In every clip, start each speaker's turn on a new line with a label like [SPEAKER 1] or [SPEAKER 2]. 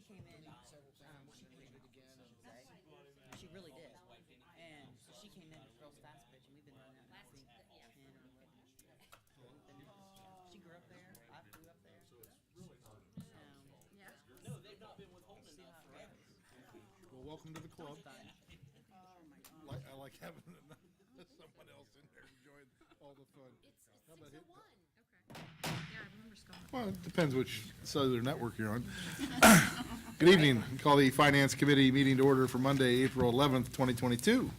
[SPEAKER 1] came in, she really did. And so she came in with girls fast pitch, and we've been running out in the sink. She grew up there. I grew up there.
[SPEAKER 2] Yeah.
[SPEAKER 3] No, they've not been withholding
[SPEAKER 1] See
[SPEAKER 3] enough
[SPEAKER 1] how it
[SPEAKER 3] forever.
[SPEAKER 1] goes.
[SPEAKER 4] Well, welcome to the club.
[SPEAKER 2] Oh my God.
[SPEAKER 4] I like having someone else in there enjoying all the fun.
[SPEAKER 5] It's
[SPEAKER 4] How about hitting
[SPEAKER 5] 6:01.
[SPEAKER 2] Okay. Yeah, I remember Scott.
[SPEAKER 4] Well, it depends which cellular network you're on. Good evening. Call the Finance Committee meeting to order for Monday, April 11th, 2022.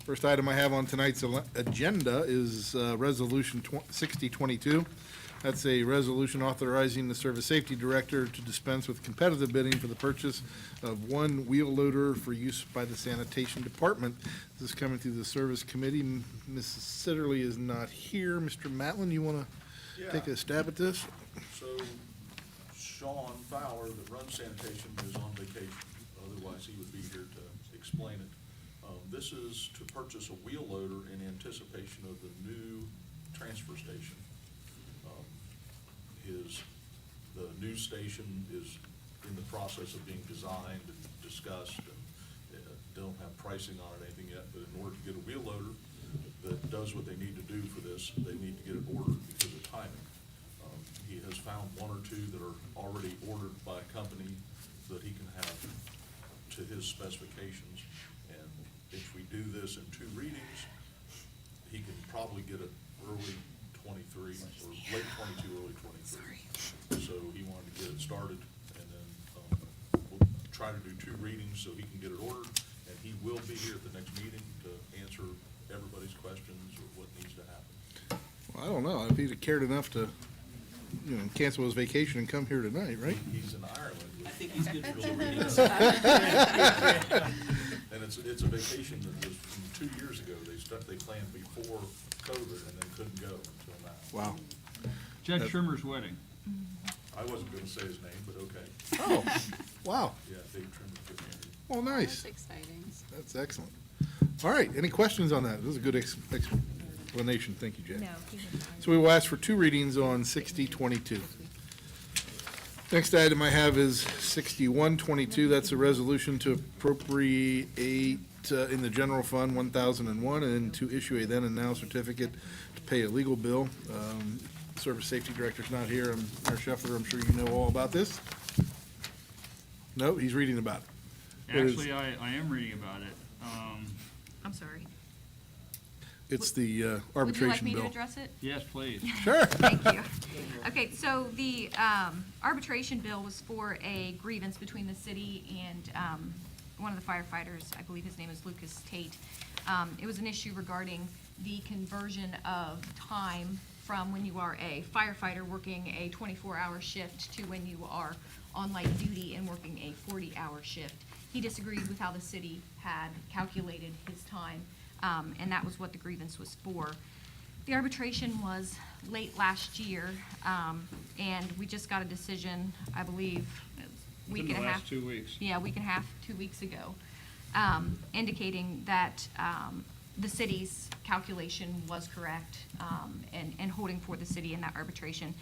[SPEAKER 4] First item I have on tonight's agenda is Resolution 6022. That's a resolution authorizing the Service Safety Director to dispense with competitive bidding for the purchase of one wheel loader for use by the Sanitation Department. This is coming through the Service Committee. Mrs. Sitterly is not here. Mr. Matlin, you want to take a stab at this?
[SPEAKER 6] So Sean Fowler, that runs sanitation, is on vacation. Otherwise, he would be here to explain it. This is to purchase a wheel loader in anticipation of the new transfer station. The new station is in the process of being designed and discussed, and don't have pricing on it, anything yet, but in order to get a wheel loader that does what they need to do for this, they need to get it ordered because of timing. He has found one or two that are already ordered by a company that he can have to his specifications, and if we do this in 2 readings, he can probably get it early 23, or late 22, early 23. So he wanted to get it started, and then we'll try to do 2 readings so he can get it ordered, and he will be here at the next meeting to answer everybody's questions or what needs to happen.
[SPEAKER 4] Well, I don't know. If he'd cared enough to, cancel his vacation and come here tonight, right?
[SPEAKER 6] He's in Ireland.
[SPEAKER 3] I think he's good for 2 readings.
[SPEAKER 6] And it's a vacation that was from 2 years ago. They planned before COVID and then couldn't go until now.
[SPEAKER 4] Wow.
[SPEAKER 7] Judge Schirmer's wedding.
[SPEAKER 6] I wasn't gonna say his name, but okay.
[SPEAKER 4] Oh, wow.
[SPEAKER 6] Yeah, Dave Trimmer get married.
[SPEAKER 4] Well, nice.
[SPEAKER 2] That's exciting.
[SPEAKER 4] That's excellent. All right, any questions on that? This is a good explanation. Thank you, Jack.
[SPEAKER 2] No, he didn't.
[SPEAKER 4] So we will ask for 2 readings on 6022. Next item I have is 6122. That's a resolution to appropriate in the general fund 1001 and to issue a then and now certificate to pay a legal bill. Service Safety Director's not here. Mayor Scheffler, I'm sure you know all about this. No, he's reading about it.
[SPEAKER 7] Actually, I am reading about it.
[SPEAKER 2] I'm sorry.
[SPEAKER 4] It's the
[SPEAKER 2] Would you like
[SPEAKER 4] arbitration
[SPEAKER 2] me to
[SPEAKER 4] bill.
[SPEAKER 2] address it?
[SPEAKER 7] Yes, please.
[SPEAKER 4] Sure.
[SPEAKER 2] Thank you. Okay, so the arbitration bill was for a grievance between the city and one of the firefighters. I believe his name is Lucas Tate. It was an issue regarding the conversion of time from when you are a firefighter working a 24-hour shift to when you are on light duty and working a 40-hour shift. He disagreed with how the city had calculated his time, and that was what the grievance was for. The arbitration was late last year, and we just got a decision, I believe, a week and a half.
[SPEAKER 7] In the last 2 weeks.
[SPEAKER 2] Yeah, a week and a half, 2 weeks ago, indicating that the city's calculation was correct, and holding for the city in that arbitration.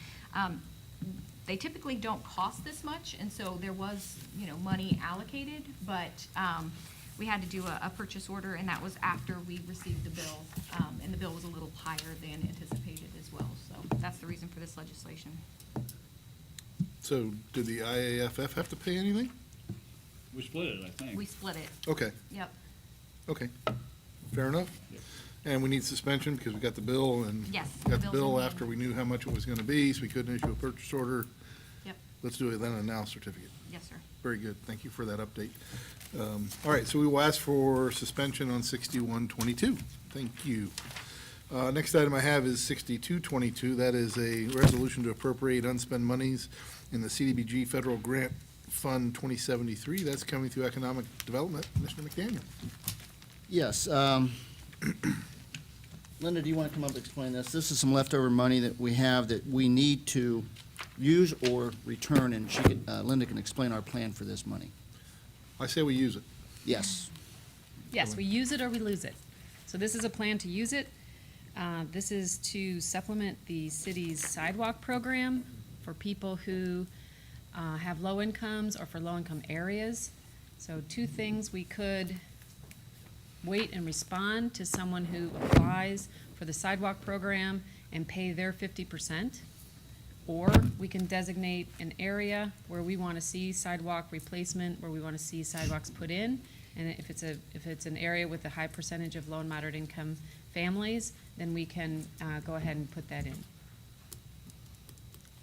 [SPEAKER 2] They typically don't cost this much, and so there was, money allocated, but we had to do a purchase order, and that was after we received the bill, and the bill was a little higher than anticipated as well. So that's the reason for this legislation.
[SPEAKER 4] So did the IAFF have to pay anything?
[SPEAKER 7] We split it, I think.
[SPEAKER 2] We split it.
[SPEAKER 4] Okay,
[SPEAKER 2] Yep.
[SPEAKER 4] okay. Fair enough.
[SPEAKER 7] Yep.
[SPEAKER 4] And we need suspension because we got the bill and
[SPEAKER 2] Yes,
[SPEAKER 4] got the
[SPEAKER 2] bill's
[SPEAKER 4] bill
[SPEAKER 2] in hand.
[SPEAKER 4] after we knew how much it was going to be, so we couldn't issue a purchase order.
[SPEAKER 2] Yep.
[SPEAKER 4] Let's do a then and now certificate.
[SPEAKER 2] Yes, sir.
[SPEAKER 4] Very good. Thank you for that update. All right, so we will ask for suspension on 6122. Thank you. Next item I have is 6222. That is a resolution to appropriate unspent monies in the CDBG Federal Grant Fund 2073. That's coming through Economic Development. Mr. McDaniel.
[SPEAKER 8] Yes. Linda, do you want to come up and explain this? This is some leftover money that we have that we need to use or return, and Linda can explain our plan for this money.
[SPEAKER 4] I say we use it.
[SPEAKER 8] Yes.
[SPEAKER 5] Yes, we use it or we lose it. So this is a plan to use it. This is to supplement the city's sidewalk program for people who have low incomes or for low-income areas. So two things, we could wait and respond to someone who applies for the sidewalk program and pay their 50%. Or we can designate an area where we want to see sidewalk replacement, where we want to see sidewalks put in. And if it's an area with a high percentage of low and moderate income families, then we can go ahead and put that in.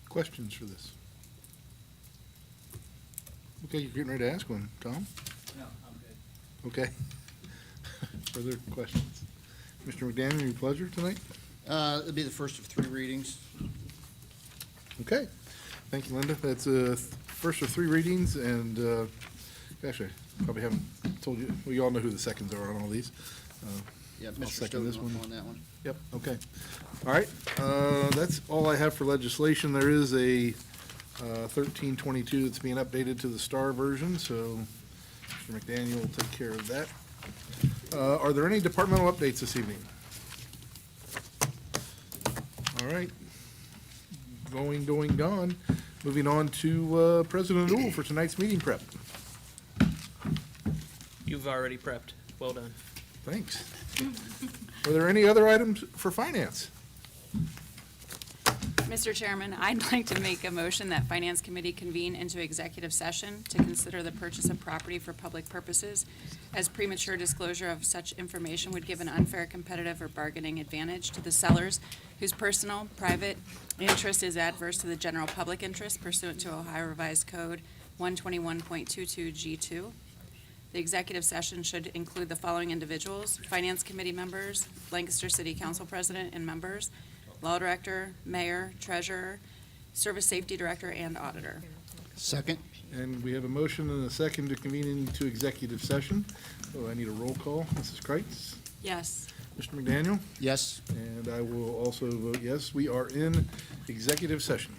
[SPEAKER 4] Questions for this? Okay, you're getting ready to ask one, Tom?
[SPEAKER 3] No, I'm good.
[SPEAKER 4] Okay. Further questions? Mr. McDaniel, your pleasure tonight?
[SPEAKER 8] It'll be the first of 3 readings.
[SPEAKER 4] Okay. Thank you, Linda. That's first of 3 readings, and gosh, I probably haven't told you, well, you all know who the seconds are on all these.
[SPEAKER 8] Yeah,
[SPEAKER 4] I'll
[SPEAKER 8] Mr.
[SPEAKER 4] second
[SPEAKER 8] Stoughton
[SPEAKER 4] this one.
[SPEAKER 8] on that one.
[SPEAKER 4] Yep, okay. All right, that's all I have for legislation. There is a 1322 that's being updated to the STAR version, so Mr. McDaniel will take care of that. Are there any departmental updates this evening? All right. Gone. Moving on to President Newell for tonight's meeting prep.
[SPEAKER 9] You've already prepped. Well done.
[SPEAKER 4] Thanks. Are there any other items for finance?
[SPEAKER 10] Mr. Chairman, I'd like to make a motion that Finance Committee convene into executive session to consider the purchase of property for public purposes, as premature disclosure of such information would give an unfair competitive or bargaining advantage to the sellers whose personal, private interest is adverse to the general public interest pursuant to Ohio Revised Code 121.22 G2. The executive session should include the following individuals: Finance Committee members, Lancaster City Council President and members, Law Director, Mayor, Treasurer, Service Safety Director, and Auditor.
[SPEAKER 8] Second?
[SPEAKER 4] And we have a motion and a second to convene into executive session. So I need a roll call. Mrs. Kreitz?
[SPEAKER 10] Yes.
[SPEAKER 4] Mr. McDaniel?
[SPEAKER 8] Yes.
[SPEAKER 4] And I will also vote yes. We are in executive session.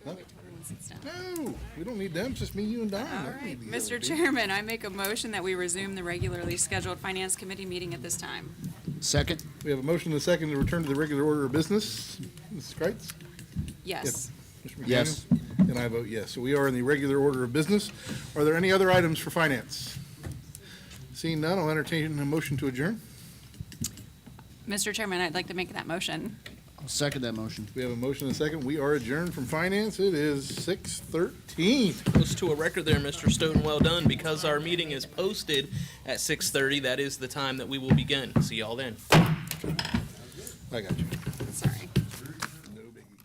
[SPEAKER 10] Wait till everyone sits down.
[SPEAKER 4] No, we don't need them, it's just me, you, and Don.
[SPEAKER 10] All
[SPEAKER 4] That
[SPEAKER 10] right,
[SPEAKER 4] need to go,
[SPEAKER 10] Mr.
[SPEAKER 4] dude.
[SPEAKER 10] Chairman, I make a motion that we resume the regularly scheduled Finance Committee meeting at this time.
[SPEAKER 8] Second?
[SPEAKER 4] We have a motion and a second to return to the regular order of business. Mrs. Kreitz?
[SPEAKER 10] Yes.
[SPEAKER 4] Mr. McDaniel?
[SPEAKER 8] Yes.
[SPEAKER 4] And I vote yes. So we are in the regular order of business. Are there any other items for finance? Seeing none, I'll entertain a motion to adjourn.
[SPEAKER 10] Mr. Chairman, I'd like to make that motion.
[SPEAKER 8] I'll second that motion.
[SPEAKER 4] We have a motion and a second. We are adjourned from finance. It is 6:13.
[SPEAKER 9] Close to a record there, Mr. Stoughton. Well done. Because our meeting is posted at 6:30, that is the time that we will begin. See y'all then.
[SPEAKER 4] I got you.
[SPEAKER 10] Sorry.
[SPEAKER 4] No biggie.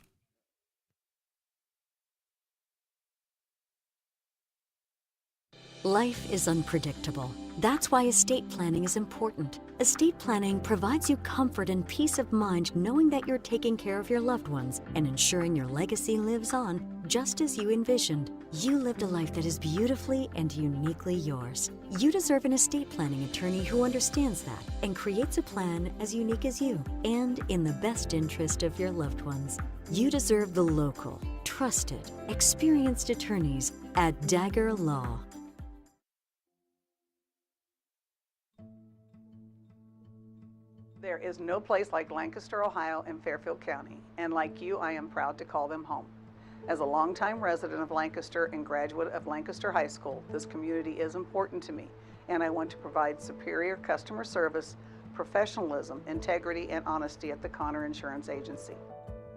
[SPEAKER 11] Life is unpredictable. That's why estate planning is important. Estate planning provides you comfort and peace of mind knowing that you're taking care of your loved ones and ensuring your legacy lives on just as you envisioned. You lived a life that is beautifully and uniquely yours. You deserve an estate planning attorney who understands that and creates a plan as unique as you and in the best interest of your loved ones. You deserve the local, trusted, experienced attorneys at Dagger Law.
[SPEAKER 12] There is no place like Lancaster, Ohio and Fairfield County, and like you, I am proud to call them home. As a longtime resident of Lancaster and graduate of Lancaster High School, this community is important to me, and I want to provide superior customer service, professionalism, integrity, and honesty at the Connor Insurance Agency.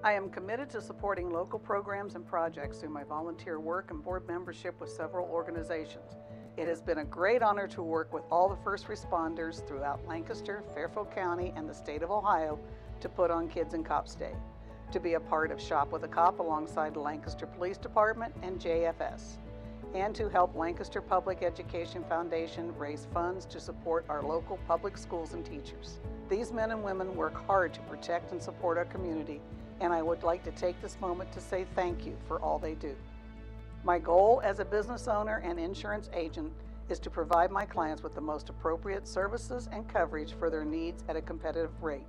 [SPEAKER 12] I am committed to supporting local programs and projects through my volunteer work and board membership with several organizations. It has been a great honor to work with all the first responders throughout Lancaster, Fairfield County, and the state of Ohio to put on Kids and Cops Day, to be a part of Shop with a Cop alongside the Lancaster Police Department and JFS, and to help Lancaster Public Education Foundation raise funds to support our local public schools and teachers. These men and women work hard to protect and support our community, and I would like to take this moment to say thank you for all they do. My goal as a business owner and insurance agent is to provide my clients with the most appropriate services and coverage for their needs at a competitive rate.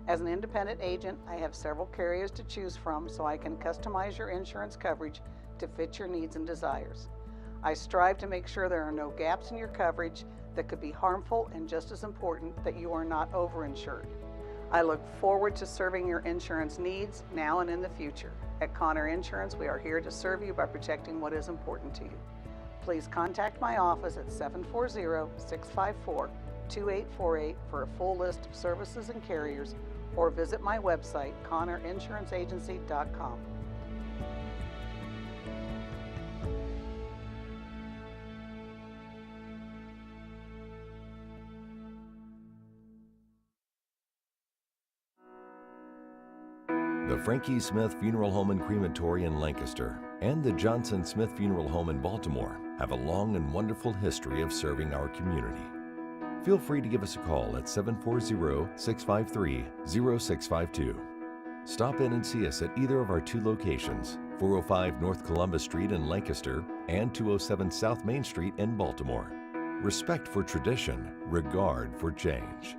[SPEAKER 12] As an independent agent, I have several carriers to choose from so I can customize your insurance coverage to fit your needs and desires. I strive to make sure there are no gaps in your coverage that could be harmful, and just as important, that you are not overinsured. I look forward to serving your insurance needs now and in the future. At Connor Insurance, we are here to serve you by protecting what is important to you. Please contact my office at 740-654-2848 for a full list of services and carriers, or visit my website, ConnorInsuranceAgency.com.
[SPEAKER 13] The Frankie Smith Funeral Home and Crematory in Lancaster and the Johnson Smith Funeral Home in Baltimore have a long and wonderful history of serving our community. Feel free to give us a call at 740-653-0652. Stop in and see us at either of our two locations, 405 North Columbus Street in Lancaster and 207 South Main Street in Baltimore. Respect for tradition, regard for change.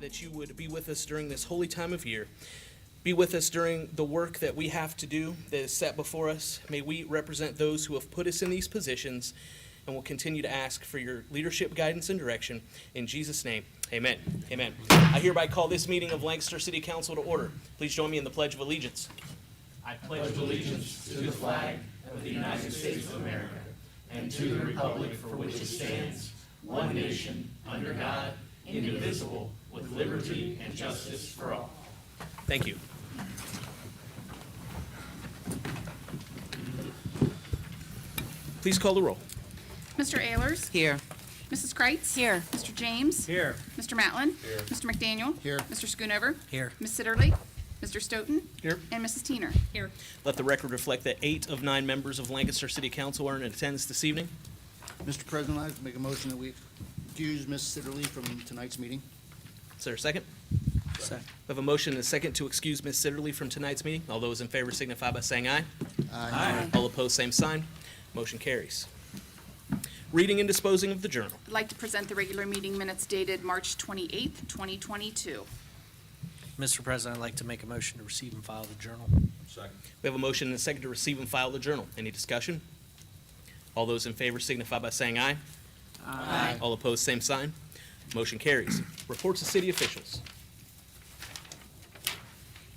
[SPEAKER 9] that you would be with us during this holy time of year. Be with us during the work that we have to do that is set before us. May we represent those who have put us in these positions, and will continue to ask for your leadership, guidance, and direction. In Jesus' name, amen. Amen. I hereby call this meeting of Lancaster City Council to order. Please join me in the Pledge of Allegiance. I pledge allegiance to the flag of the United States of America and to the republic for which it stands, one nation, under God, indivisible, with liberty and justice for all. Thank you. Please call the roll.
[SPEAKER 10] Mr. Ayers?
[SPEAKER 1] Here.
[SPEAKER 10] Mrs. Kreitz?
[SPEAKER 1] Here.
[SPEAKER 10] Mr. James?
[SPEAKER 7] Here.
[SPEAKER 10] Mr. Matlin?
[SPEAKER 6] Here.
[SPEAKER 10] Mr. McDaniel?
[SPEAKER 8] Here.
[SPEAKER 10] Mr. Schoonover?
[SPEAKER 1] Here.
[SPEAKER 10] Ms. Sitterly? Mr. Stoughton?
[SPEAKER 4] Here.
[SPEAKER 10] And Mrs. Teener?
[SPEAKER 5] Here.
[SPEAKER 9] Let the record reflect that 8 of 9 members of Lancaster City Council are in attendance this evening.
[SPEAKER 8] Mr. President, I'd like to make a motion that we excuse Ms. Sitterly from tonight's meeting.
[SPEAKER 9] Is there a second? Second. We have a motion and a second to excuse Ms. Sitterly from tonight's meeting. All those in favor signify by saying aye.
[SPEAKER 8] Aye.
[SPEAKER 9] All opposed, same sign. Motion carries. Reading and disposing of the journal.
[SPEAKER 10] I'd like to present the regular meeting minutes dated March 28th, 2022.
[SPEAKER 1] Mr. President, I'd like to make a motion to receive and file the journal.
[SPEAKER 6] Second.
[SPEAKER 9] We have a motion and a second to receive and file the journal. Any discussion? All those in favor signify by saying aye.
[SPEAKER 1] Aye.
[SPEAKER 9] All opposed, same sign. Motion carries. Reports of city officials.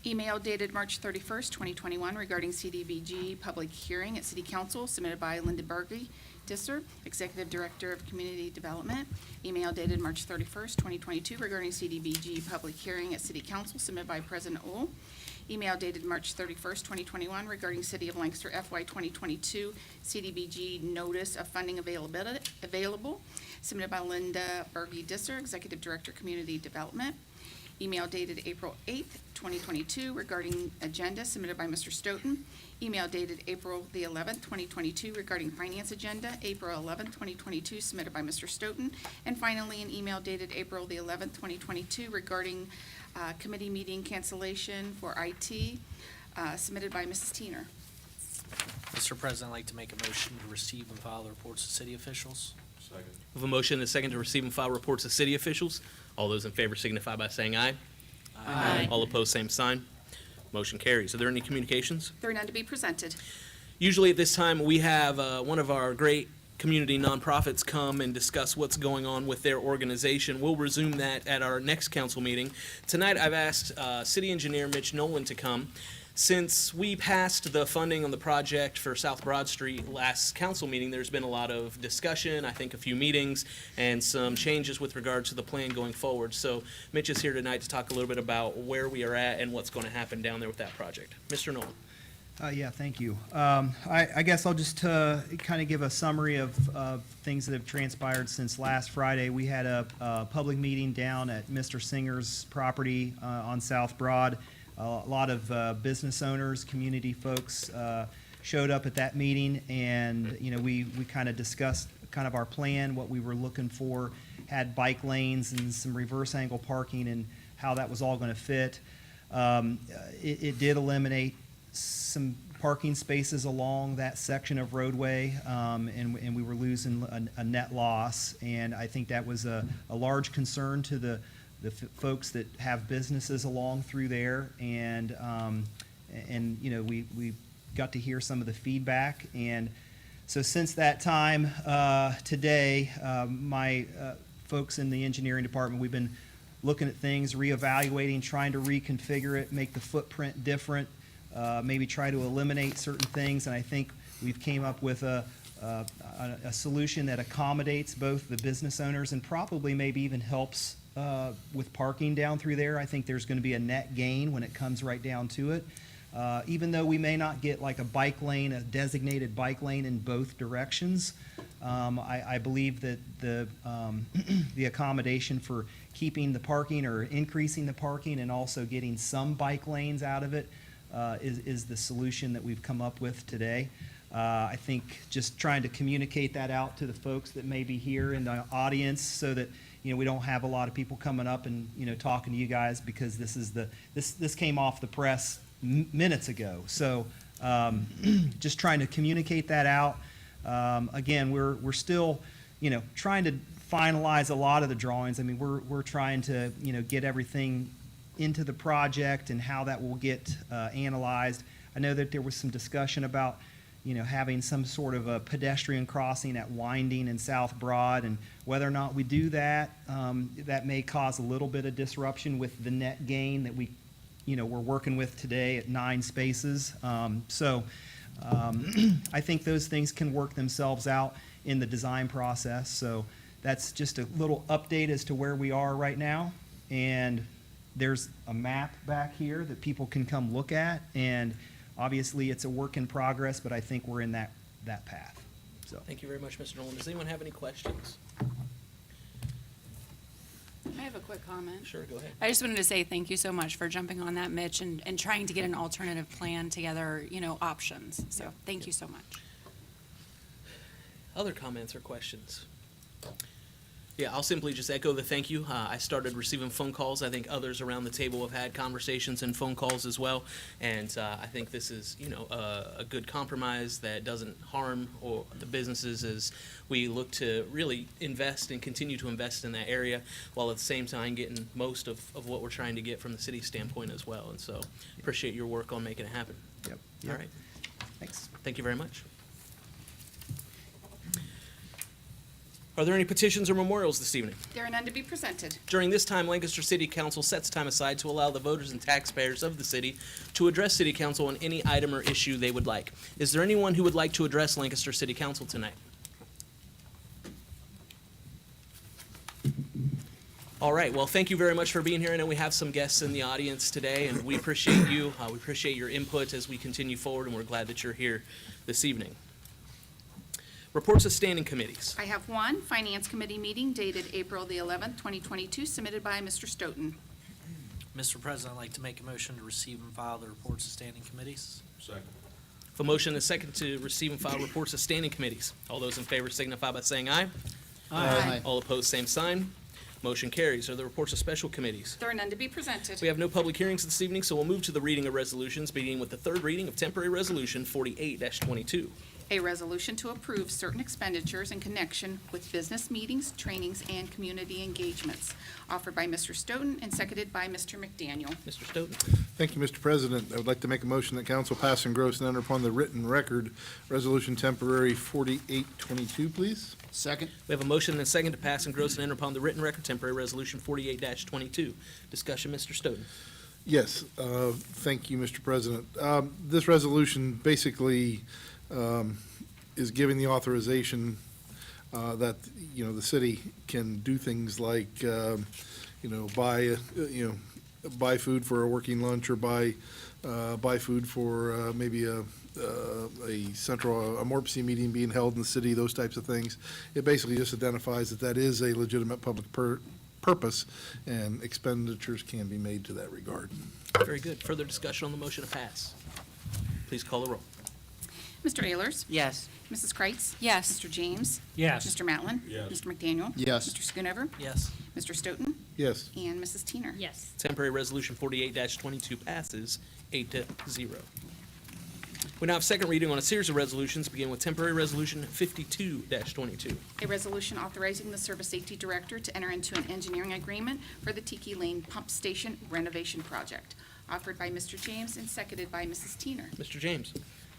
[SPEAKER 10] Email dated March 31st, 2021 regarding CDBG public hearing at City Council submitted by Linda Berge Disser, Executive Director of Community Development. Email dated March 31st, 2022 regarding CDBG public hearing at City Council submitted by President Ohl. Email dated March 31st, 2021 regarding City of Lancaster FY 2022 CDBG notice of funding available submitted by Linda Berge Disser, Executive Director, Community Development. Email dated April 8th, 2022 regarding agenda submitted by Mr. Stoughton. Email dated April the 11th, 2022 regarding finance agenda, April 11th, 2022 submitted by Mr. Stoughton. And finally, an email dated April the 11th, 2022 regarding committee meeting cancellation for IT submitted by Mrs. Teener.
[SPEAKER 1] Mr. President, I'd like to make a motion to receive and file the reports of city officials.
[SPEAKER 6] Second.
[SPEAKER 9] We have a motion and a second to receive and file reports of city officials. All those in favor signify by saying aye.
[SPEAKER 1] Aye.
[SPEAKER 9] All opposed, same sign. Motion carries. Are there any communications?
[SPEAKER 10] There are none to be presented.
[SPEAKER 9] Usually at this time, we have one of our great community nonprofits come and discuss what's going on with their organization. We'll resume that at our next council meeting. Tonight, I've asked City Engineer Mitch Nolan to come. Since we passed the funding on the project for South Broad Street last council meeting, there's been a lot of discussion, I think a few meetings, and some changes with regard to the plan going forward. So Mitch is here tonight to talk a little bit about where we are at and what's going to happen down there with that project. Mr. Nolan.
[SPEAKER 3] Yeah, thank you. I guess I'll just kind of give a summary of things that have transpired since last Friday. We had a public meeting down at Mr. Singer's property on South Broad. A lot of business owners, community folks showed up at that meeting, and we kind of discussed kind of our plan, what we were looking for, had bike lanes and some reverse angle parking and how that was all going to fit. It did eliminate some parking spaces along that section of roadway, and we were losing a net loss, and I think that was a large concern to the folks that have businesses along through there, and we got to hear some of the feedback. And so since that time, today, my folks in the engineering department, we've been looking at things, reevaluating, trying to reconfigure it, make the footprint different, maybe try to eliminate certain things, and I think we've came up with a solution that accommodates both the business owners and probably maybe even helps with parking down through there. I think there's going to be a net gain when it comes right down to it. Even though we may not get like a bike lane, a designated bike lane in both directions, I believe that the accommodation for keeping the parking or increasing the parking and also getting some bike lanes out of it is the solution that we've come up with today. I think just trying to communicate that out to the folks that may be here in the audience so that we don't have a lot of people coming up and talking to you guys, because this came off the press minutes ago. So just trying to communicate that out. Again, we're still trying to finalize a lot of the drawings. I mean, we're trying to, get everything into the project and how that will get analyzed. I know that there was some discussion about, having some sort of a pedestrian crossing at Winding and South Broad, and whether or not we do that, that may cause a little bit of disruption with the net gain that we're working with today at 9 spaces. I think those things can work themselves out in the design process. So that's just a little update as to where we are right now. And there's a map back here that people can come look at. And obviously, it's a work in progress, but I think we're in that path. So
[SPEAKER 9] Thank you very much, Mr. Nolan. Does anyone have any questions?
[SPEAKER 10] I have a quick comment.
[SPEAKER 9] Sure, go ahead.
[SPEAKER 10] I just wanted to say thank you so much for jumping on that, Mitch, and trying to get an alternative plan together, options. So thank you so much.
[SPEAKER 9] Other comments or questions? Yeah, I'll simply just echo the thank you. I started receiving phone calls. I think others around the table have had conversations and phone calls as well. And I think this is, a good compromise that doesn't harm the businesses as we look to really invest and continue to invest in that area, while at the same time getting most of what we're trying to get from the city standpoint as well. And so appreciate your work on making it happen.
[SPEAKER 3] Yep.
[SPEAKER 9] All right.
[SPEAKER 3] Thanks.
[SPEAKER 9] Thank you very much. Are there any petitions or memorials this evening?
[SPEAKER 10] There are none to be presented.
[SPEAKER 9] During this time, Lancaster City Council sets time aside to allow the voters and taxpayers of the city to address City Council on any item or issue they would like. Is there anyone who would like to address Lancaster City Council tonight? All right, well, thank you very much for being here. I know we have some guests in the audience today, and we appreciate you. We appreciate your input as we continue forward, and we're glad that you're here this evening. Reports of standing committees.
[SPEAKER 14] I have one Finance Committee meeting dated April the 11th, 2022, submitted by Mr. Stoughton.
[SPEAKER 15] Mr. President, I'd like to make a motion to receive and file the reports of standing committees.
[SPEAKER 6] Second.
[SPEAKER 9] A motion and a second to receive and file reports of standing committees. All those in favor signify by saying aye.
[SPEAKER 8] Aye.
[SPEAKER 9] All opposed, same sign. Motion carries. Are there reports of special committees?
[SPEAKER 14] There are none to be presented.
[SPEAKER 9] We have no public hearings this evening, so we'll move to the reading of resolutions, beginning with the third reading of temporary resolution 48-22.
[SPEAKER 14] A resolution to approve certain expenditures in connection with business meetings, trainings, and community engagements, offered by Mr. Stoughton and seconded by Mr. McDaniel.
[SPEAKER 9] Mr. Stoughton.
[SPEAKER 4] Thank you, Mr. President. I would like to make a motion that council pass, engross, and enter upon the written record Resolution Temporary 4822, please.
[SPEAKER 8] Second?
[SPEAKER 9] We have a motion and a second to pass, engross, and enter upon the written record temporary resolution 48-22. Discussion, Mr. Stoughton.
[SPEAKER 4] Yes, thank you, Mr. President. This resolution basically is giving the authorization that, the city can do things like, buy food for a working lunch, or buy food for maybe a MORPC meeting being held in the city, those types of things. It basically just identifies that is a legitimate public purpose, and expenditures can be made to that regard.
[SPEAKER 9] Very good. Further discussion on the motion to pass. Please call the roll.
[SPEAKER 14] Mr. Ehlers?
[SPEAKER 1] Yes.
[SPEAKER 14] Mrs. Kreitz?
[SPEAKER 10] Yes.
[SPEAKER 14] Mr. James?
[SPEAKER 15] Yes.
[SPEAKER 14] Mr. Matlin?
[SPEAKER 6] Yes.
[SPEAKER 14] Mr. McDaniel?
[SPEAKER 8] Yes.
[SPEAKER 14] Mr. Schoonover?
[SPEAKER 15] Yes.
[SPEAKER 14] Mr. Stoughton?
[SPEAKER 4] Yes.
[SPEAKER 14] And Mrs. Teener?
[SPEAKER 10] Yes.
[SPEAKER 9] Temporary resolution 48-22 passes 8-0. We now have second reading on a series of resolutions, beginning with temporary resolution 52-22.
[SPEAKER 14] A resolution authorizing the Service Safety Director to enter into an engineering agreement for the Tiki Lane Pump Station renovation project, offered by Mr. James and seconded by Mrs. Teener.
[SPEAKER 9] Mr. James.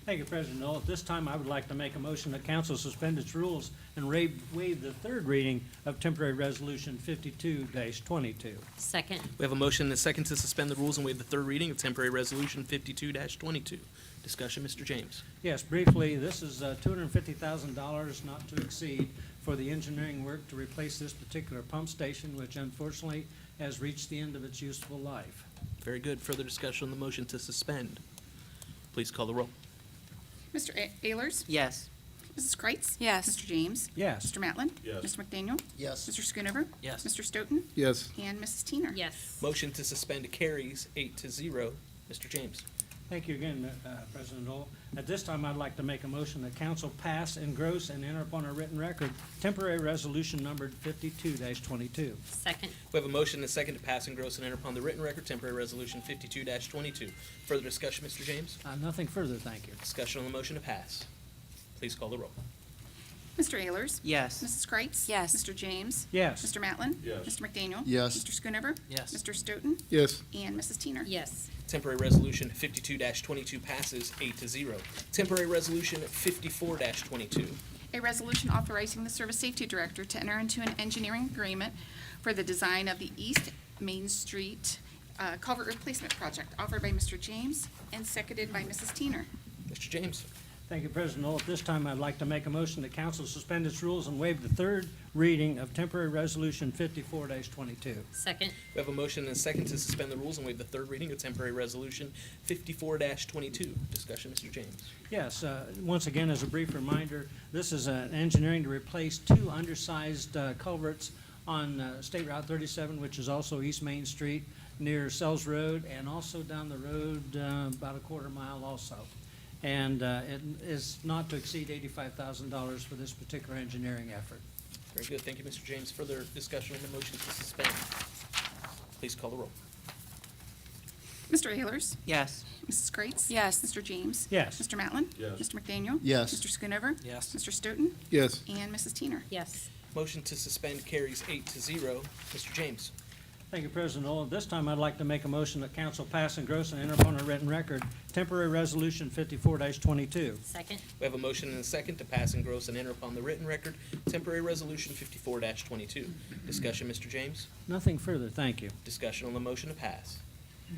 [SPEAKER 15] Thank you, President Knoll. At this time, I would like to make a motion that council suspend its rules and waive the third reading of temporary resolution 52-22.
[SPEAKER 10] Second.
[SPEAKER 9] We have a motion and a second to suspend the rules and waive the third reading of temporary resolution 52-22. Discussion, Mr. James.
[SPEAKER 15] Yes, briefly, this is $250,000 not to exceed for the engineering work to replace this particular pump station, which unfortunately has reached the end of its useful life.
[SPEAKER 9] Very good. Further discussion on the motion to suspend. Please call the roll.
[SPEAKER 14] Mr. Ehlers?
[SPEAKER 1] Yes.
[SPEAKER 14] Mrs. Kreitz?
[SPEAKER 10] Yes.
[SPEAKER 14] Mr. James?
[SPEAKER 15] Yes.
[SPEAKER 14] Mr. Matlin?
[SPEAKER 6] Yes.
[SPEAKER 14] Mr. McDaniel?
[SPEAKER 8] Yes.
[SPEAKER 14] Mr. Schoonover?
[SPEAKER 15] Yes.
[SPEAKER 14] Mr. Stoughton?
[SPEAKER 4] Yes.
[SPEAKER 14] And Mrs. Teener?
[SPEAKER 10] Yes.
[SPEAKER 9] Motion to suspend carries 8-0. Mr. James.
[SPEAKER 15] Thank you again, President Knoll. At this time, I'd like to make a motion that council pass, engross, and enter upon a written record temporary resolution numbered 52-22.
[SPEAKER 10] Second.
[SPEAKER 9] We have a motion and a second to pass, engross, and enter upon the written record temporary resolution 52-22. Further discussion, Mr. James?
[SPEAKER 15] Nothing further, thank you.
[SPEAKER 9] Discussion on the motion to pass. Please call the roll.
[SPEAKER 14] Mr. Ayers?
[SPEAKER 1] Yes.
[SPEAKER 14] Mrs. Kreitz?
[SPEAKER 10] Yes.
[SPEAKER 14] Mr. James?
[SPEAKER 15] Yes.
[SPEAKER 14] Mr. Matlin?
[SPEAKER 6] Yes.
[SPEAKER 14] Mr. McDaniel?
[SPEAKER 8] Yes.
[SPEAKER 14] Mr. Schoonover?
[SPEAKER 1] Yes.
[SPEAKER 14] Mr. Stoughton?
[SPEAKER 4] Yes.
[SPEAKER 14] And Mrs. Teener?
[SPEAKER 5] Yes.
[SPEAKER 9] Temporary Resolution 52-22 passes 8-0. Temporary Resolution 54-22.
[SPEAKER 14] A resolution authorizing the Service Safety Director to enter into an engineering agreement for the design of the East Main Street culvert replacement project, offered by Mr. James and seconded by Mrs. Teener.
[SPEAKER 9] Mr. James.
[SPEAKER 15] Thank you, President Knoll. At this time, I'd like to make a motion that council suspend its rules and waive the third reading of temporary resolution 54-22.
[SPEAKER 5] Second.
[SPEAKER 9] We have a motion and a second to suspend the rules and waive the third reading of Temporary Resolution 54-22. Discussion, Mr. James.
[SPEAKER 15] Yes, once again, as a brief reminder, this is engineering to replace two undersized culverts on State Route 37, which is also East Main Street near Sells Road, and also down the road about a quarter mile also. And it is not to exceed $85,000 for this particular engineering effort.
[SPEAKER 9] Very good. Thank you, Mr. James. Further discussion on the motion to suspend. Please call the roll.
[SPEAKER 14] Mr. Ayers?
[SPEAKER 1] Yes.
[SPEAKER 14] Mrs. Kreitz?
[SPEAKER 10] Yes.
[SPEAKER 14] Mr. James?
[SPEAKER 15] Yes.
[SPEAKER 14] Mr. Matlin?
[SPEAKER 6] Yes.
[SPEAKER 14] Mr. McDaniel?
[SPEAKER 8] Yes.
[SPEAKER 14] Mr. Schoonover?
[SPEAKER 1] Yes.
[SPEAKER 14] Mr. Stoughton?
[SPEAKER 4] Yes.
[SPEAKER 14] And Mrs. Teener.
[SPEAKER 5] Yes.
[SPEAKER 9] Motion to suspend carries 8-0. Mr. James.
[SPEAKER 15] Thank you, President Knoll. At this time, I'd like to make a motion that council pass, engross, and enter upon a written record temporary resolution 54-22.
[SPEAKER 5] Second.
[SPEAKER 9] We have a motion and a second to pass, engross, and enter upon the written record Temporary Resolution 54-22. Discussion, Mr. James.
[SPEAKER 15] Nothing further, thank you.
[SPEAKER 9] Discussion on the motion to pass.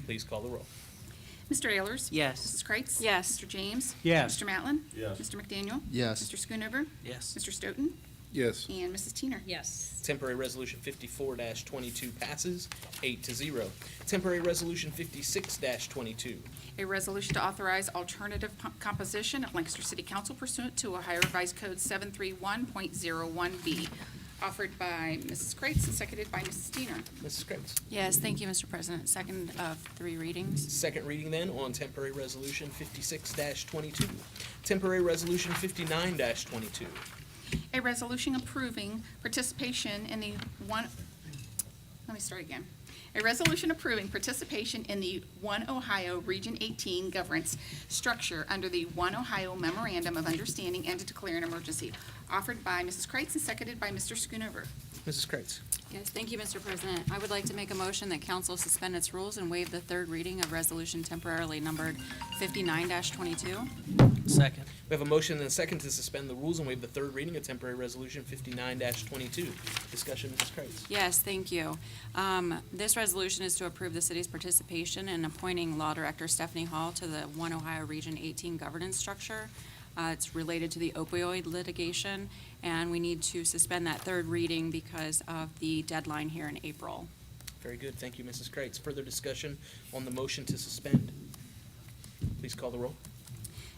[SPEAKER 9] Please call the roll.
[SPEAKER 14] Mr. Ayers?
[SPEAKER 1] Yes.
[SPEAKER 14] Mrs. Kreitz?
[SPEAKER 10] Yes.
[SPEAKER 14] Mr. James?
[SPEAKER 15] Yes.
[SPEAKER 14] Mr. Matlin?
[SPEAKER 6] Yes.
[SPEAKER 14] Mr. McDaniel?
[SPEAKER 8] Yes.
[SPEAKER 14] Mr. Schoonover?
[SPEAKER 1] Yes.
[SPEAKER 14] Mr. Stoughton?
[SPEAKER 4] Yes.
[SPEAKER 14] And Mrs. Teener.
[SPEAKER 5] Yes.
[SPEAKER 9] Temporary Resolution 54-22 passes 8-0. Temporary Resolution 56-22.
[SPEAKER 14] A resolution to authorize alternative composition of Lancaster City Council pursuant to Ohio Revised Code 731.01B, offered by Mrs. Kreitz and seconded by Mrs. Teener.
[SPEAKER 9] Mrs. Kreitz.
[SPEAKER 10] Yes, thank you, Mr. President. Second of three readings.
[SPEAKER 9] Second reading then on Temporary Resolution 56-22. Temporary Resolution 59-22.
[SPEAKER 14] A resolution approving participation in the A resolution approving participation in the One Ohio Region 18 governance structure under the One Ohio Memorandum of Understanding and to declare an emergency, offered by Mrs. Kreitz and seconded by Mr. Schoonover.
[SPEAKER 9] Mrs. Kreitz.
[SPEAKER 10] Yes, thank you, Mr. President. I would like to make a motion that council suspend its rules and waive the third reading of resolution temporarily numbered 59-22.
[SPEAKER 1] Second.
[SPEAKER 9] We have a motion and a second to suspend the rules and waive the third reading of Temporary Resolution 59-22. Discussion, Mrs. Kreitz.
[SPEAKER 10] Yes, thank you. This resolution is to approve the city's participation in appointing Law Director Stephanie Hall to the One Ohio Region 18 governance structure. It's related to the opioid litigation, and we need to suspend that third reading because of the deadline here in April.
[SPEAKER 9] Very good. Thank you, Mrs. Kreitz. Further discussion on the motion to suspend. Please call the roll.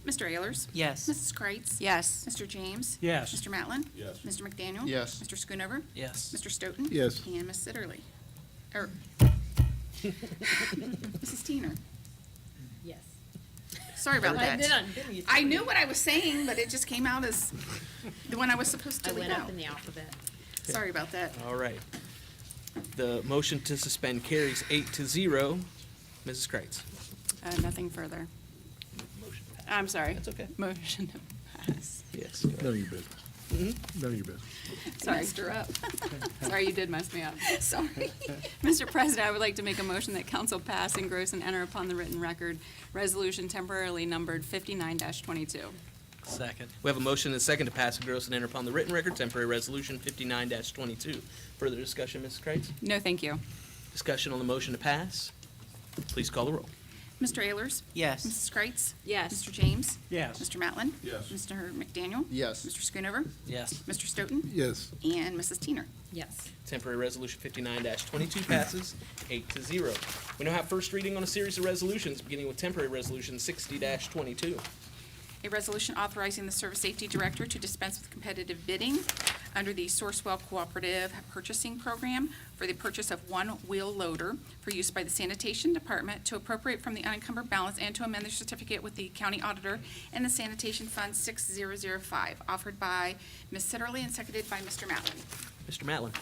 [SPEAKER 14] Mr. Ayers?
[SPEAKER 1] Yes.
[SPEAKER 14] Mrs. Kreitz?
[SPEAKER 10] Yes.
[SPEAKER 14] Mr. James?
[SPEAKER 15] Yes.
[SPEAKER 14] Mr. Matlin?
[SPEAKER 6] Yes.
[SPEAKER 14] Mr. McDaniel?
[SPEAKER 8] Yes.
[SPEAKER 14] Mr. Schoonover?
[SPEAKER 1] Yes.
[SPEAKER 14] Mr. Stoughton?
[SPEAKER 4] Yes.
[SPEAKER 14] And Ms. Sitterly. Mrs. Teener.
[SPEAKER 5] Yes.
[SPEAKER 14] Sorry about that.
[SPEAKER 5] Didn't you?
[SPEAKER 14] I knew what I was saying, but it just came out as the one I was supposed to
[SPEAKER 5] I
[SPEAKER 14] leave
[SPEAKER 5] went up
[SPEAKER 14] out.
[SPEAKER 5] in the alphabet.
[SPEAKER 14] Sorry about that.
[SPEAKER 9] All right. The motion to suspend carries 8-0. Mrs. Kreitz.
[SPEAKER 10] Nothing further.
[SPEAKER 9] Motion to pass.
[SPEAKER 10] I'm sorry.
[SPEAKER 9] That's okay.
[SPEAKER 10] Motion to pass.
[SPEAKER 9] Yes. go ahead.
[SPEAKER 4] None of your business. None of your business.
[SPEAKER 10] Sorry.
[SPEAKER 14] Messed her up.
[SPEAKER 10] Sorry, you did mess me up.
[SPEAKER 14] Sorry.
[SPEAKER 10] Mr. President, I would like to make a motion that council pass, engross, and enter upon the written record resolution temporarily numbered 59-22.
[SPEAKER 1] Second.
[SPEAKER 9] We have a motion and a second to pass, engross, and enter upon the written record Temporary Resolution 59-22. Further discussion, Mrs. Kreitz?
[SPEAKER 10] No, thank you.
[SPEAKER 9] Discussion on the motion to pass. Please call the roll.
[SPEAKER 14] Mr. Ayers?
[SPEAKER 1] Yes.
[SPEAKER 14] Mrs. Kreitz?
[SPEAKER 10] Yes.
[SPEAKER 14] Mr. James?
[SPEAKER 15] Yes.
[SPEAKER 14] Mr. Matlin?
[SPEAKER 6] Yes.
[SPEAKER 14] Mr. McDaniel?
[SPEAKER 8] Yes.
[SPEAKER 14] Mr. Schoonover?
[SPEAKER 1] Yes.
[SPEAKER 14] Mr. Stoughton?
[SPEAKER 4] Yes.
[SPEAKER 14] And Mrs. Teener.
[SPEAKER 5] Yes.
[SPEAKER 9] Temporary Resolution 59-22 passes 8-0. We now have first reading on a series of resolutions, beginning with Temporary Resolution 60-22.
[SPEAKER 14] A resolution authorizing the Service Safety Director to dispense with competitive bidding under the Sourcewell Cooperative Purchasing Program for the purchase of one wheel loader for use by the Sanitation Department, to appropriate from the unencumbered balance and to amend the certificate with the County Auditor and the Sanitation Fund 6005, offered by Ms. Sitterly and seconded by Mr. Matlin.
[SPEAKER 9] Mr. Matlin.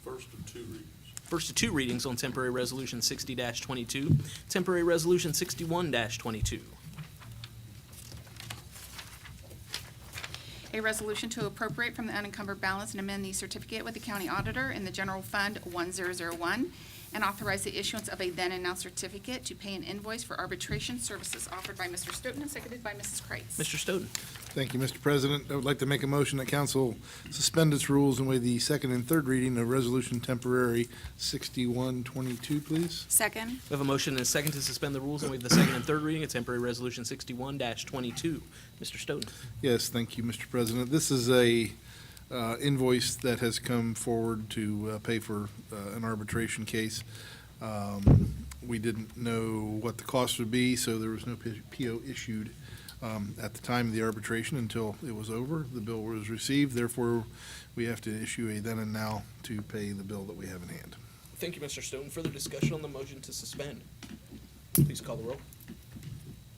[SPEAKER 6] First of two readings.
[SPEAKER 9] First of two readings on Temporary Resolution 60-22, Temporary Resolution 61-22.
[SPEAKER 14] A resolution to appropriate from the unencumbered balance and amend the certificate with the county auditor in the general fund 1001 and authorize the issuance of a then and now certificate to pay an invoice for arbitration services offered by Mr. Stoughton and seconded by Mrs. Kreitz.
[SPEAKER 9] Mr. Stoughton.
[SPEAKER 4] Thank you, Mr. President. I would like to make a motion that council suspend its rules and waive the second and third reading of Resolution Temporary 6122, please.
[SPEAKER 14] Second.
[SPEAKER 9] We have a motion and a second to suspend the rules and waive the second and third reading of temporary resolution 61-22. Mr. Stoughton.
[SPEAKER 4] Yes, thank you, Mr. President. This is a invoice that has come forward to pay for an arbitration case. We didn't know what the cost would be, so there was no PO issued at the time of the arbitration until it was over. The bill was received, therefore, we have to issue a then and now to pay the bill that we have in hand.
[SPEAKER 9] Thank you, Mr. Stoughton. Further discussion on the motion to suspend. Please call the roll.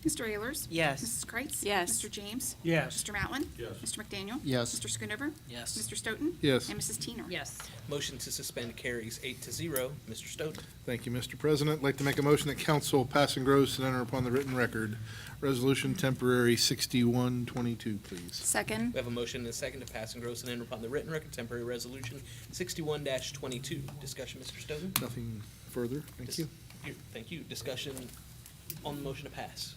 [SPEAKER 14] Mr. Ayers?
[SPEAKER 1] Yes.
[SPEAKER 14] Mrs. Kreitz?
[SPEAKER 10] Yes.
[SPEAKER 14] Mr. James?
[SPEAKER 15] Yes.
[SPEAKER 14] Mr. Matlin?
[SPEAKER 6] Yes.
[SPEAKER 14] Mr. McDaniel?
[SPEAKER 8] Yes.
[SPEAKER 14] Mr. Schoonover?
[SPEAKER 1] Yes.
[SPEAKER 14] Mr. Stoughton?
[SPEAKER 4] Yes.
[SPEAKER 14] And Mrs. Teener?
[SPEAKER 1] Yes.
[SPEAKER 9] Motion to suspend carries 8-0. Mr. Stoughton.
[SPEAKER 4] Thank you, Mr. President. I'd like to make a motion that council pass and gross and enter upon the written record Resolution Temporary 6122, please.
[SPEAKER 10] Second.
[SPEAKER 9] We have a motion and a second to pass and gross and enter upon the written record temporary resolution 61-22. Discussion, Mr. Stoughton?
[SPEAKER 4] Nothing further. Thank you.
[SPEAKER 9] Thank you. Discussion on the motion to pass.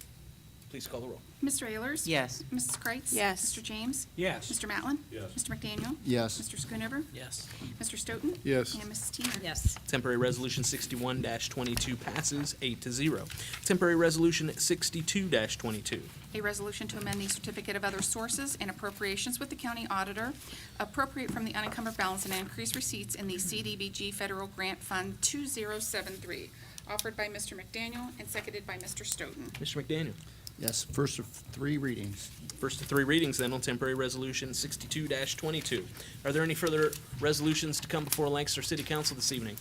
[SPEAKER 9] Please call the roll.
[SPEAKER 14] Mr. Ayers?
[SPEAKER 1] Yes.
[SPEAKER 14] Mrs. Kreitz?
[SPEAKER 10] Yes.
[SPEAKER 14] Mr. James?
[SPEAKER 15] Yes.
[SPEAKER 14] Mr. Matlin?
[SPEAKER 6] Yes.
[SPEAKER 14] Mr. McDaniel?
[SPEAKER 8] Yes.
[SPEAKER 14] Mr. Schoonover?
[SPEAKER 1] Yes.
[SPEAKER 14] Mr. Stoughton?
[SPEAKER 4] Yes.
[SPEAKER 14] And Mrs. Teener?
[SPEAKER 1] Yes.
[SPEAKER 9] Temporary resolution 61-22 passes 8-0. Temporary resolution 62-22.
[SPEAKER 14] A resolution to amend the certificate of other sources and appropriations with the county auditor, appropriate from the unencumbered balance and increase receipts in the CDBG Federal Grant Fund 2073, offered by Mr. McDaniel and seconded by Mr. Stoughton.
[SPEAKER 9] Mr. McDaniel.
[SPEAKER 8] Yes, first of three readings.
[SPEAKER 9] First of three readings then on temporary resolution 62-22. Are there any further resolutions to come before Lancaster City Council this evening?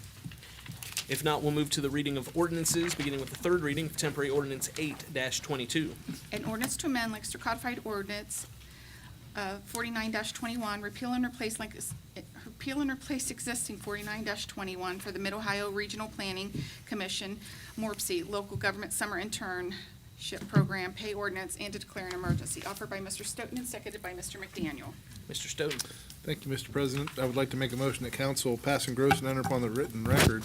[SPEAKER 9] If not, we'll move to the reading of ordinances, beginning with the third reading of temporary ordinance 8-22.
[SPEAKER 14] An ordinance to amend Lancaster Codified Ordinance 49-21, repeal and replace existing 49-21 for the Mid-Ohio Regional Planning Commission, MORPC, Local Government Summer Internship Program, Pay Ordinance, and to declare an emergency, offered by Mr. Stoughton and seconded by Mr. McDaniel.
[SPEAKER 9] Mr. Stoughton.
[SPEAKER 4] Thank you, Mr. President. I would like to make a motion that council pass and gross and enter upon the written record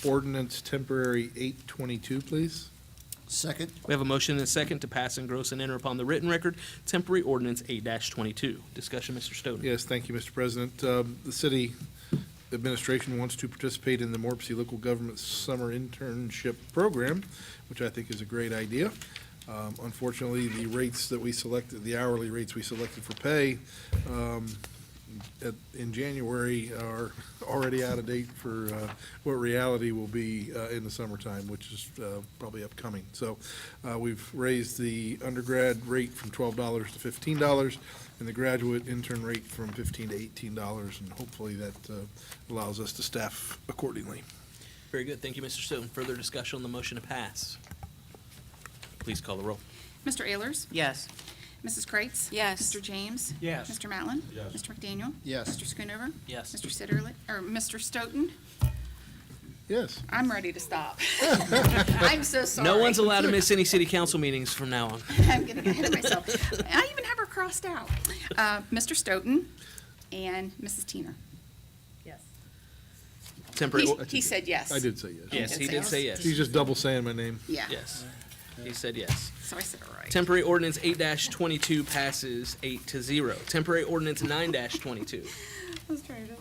[SPEAKER 4] ordinance temporary 822, please.
[SPEAKER 8] Second.
[SPEAKER 9] We have a motion and a second to pass and gross and enter upon the written record temporary ordinance 8-22. Discussion, Mr. Stoughton.
[SPEAKER 4] Yes, thank you, Mr. President. The city administration wants to participate in the Morpsey Local Government Summer Internship Program, which I think is a great idea. Unfortunately, the rates that we selected, the hourly rates we selected for pay in January are already out of date for what reality will be in the summertime, which is probably upcoming. So we've raised the undergrad rate from $12 to $15 and the graduate intern rate from $15 to $18, and hopefully that allows us to staff accordingly.
[SPEAKER 9] Very good. Thank you, Mr. Stoughton. Further discussion on the motion to pass. Please call the roll.
[SPEAKER 14] Mr. Ayers?
[SPEAKER 1] Yes.
[SPEAKER 14] Mrs. Kreitz?
[SPEAKER 10] Yes.
[SPEAKER 14] Mr. James?
[SPEAKER 15] Yes.
[SPEAKER 14] Mr. Matlin?
[SPEAKER 6] Yes.
[SPEAKER 14] Mr. McDaniel?
[SPEAKER 8] Yes.
[SPEAKER 14] Mr. Schoonover?
[SPEAKER 9] Yes.
[SPEAKER 14] Mr. Mr. Stoughton?
[SPEAKER 4] Yes.
[SPEAKER 14] I'm ready to stop. I'm so sorry.
[SPEAKER 9] No one's allowed to miss any city council meetings from now on.
[SPEAKER 14] I'm getting ahead of myself. I even have her crossed out. Mr. Stoughton and Mrs. Teener.
[SPEAKER 1] Yes.
[SPEAKER 9] Temporary.
[SPEAKER 14] He said yes.
[SPEAKER 4] I did say yes.
[SPEAKER 9] Yes, he did say yes.
[SPEAKER 4] She's just double saying my name.
[SPEAKER 14] Yeah.
[SPEAKER 9] Yes. He said yes.
[SPEAKER 14] So I said it right.
[SPEAKER 9] Temporary ordinance 8-22 passes 8-0. Temporary ordinance 9-22.
[SPEAKER 14] Let's try this.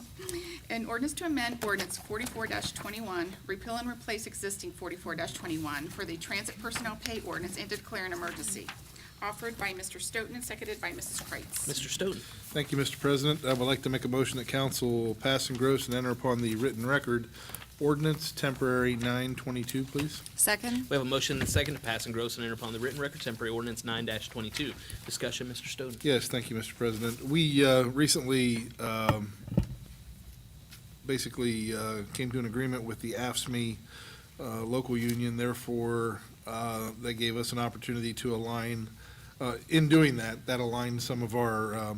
[SPEAKER 14] An ordinance to amend ordinance 44-21, repeal and replace existing 44-21 for the transit personnel pay ordinance and to declare an emergency. Offered by Mr. Stoughton and seconded by Mrs. Kreitz.
[SPEAKER 9] Mr. Stoughton.
[SPEAKER 4] Thank you, Mr. President. I would like to make a motion that council pass and gross and enter upon the written record ordinance temporary 922, please.
[SPEAKER 10] Second.
[SPEAKER 9] We have a motion and a second to pass and gross and enter upon the written record temporary ordinance 9-22. Discussion, Mr. Stoughton.
[SPEAKER 4] Yes, thank you, Mr. President. We recently basically came to an agreement with the AFSCME local union. Therefore, they gave us an opportunity to align, in doing that, that aligned some of our,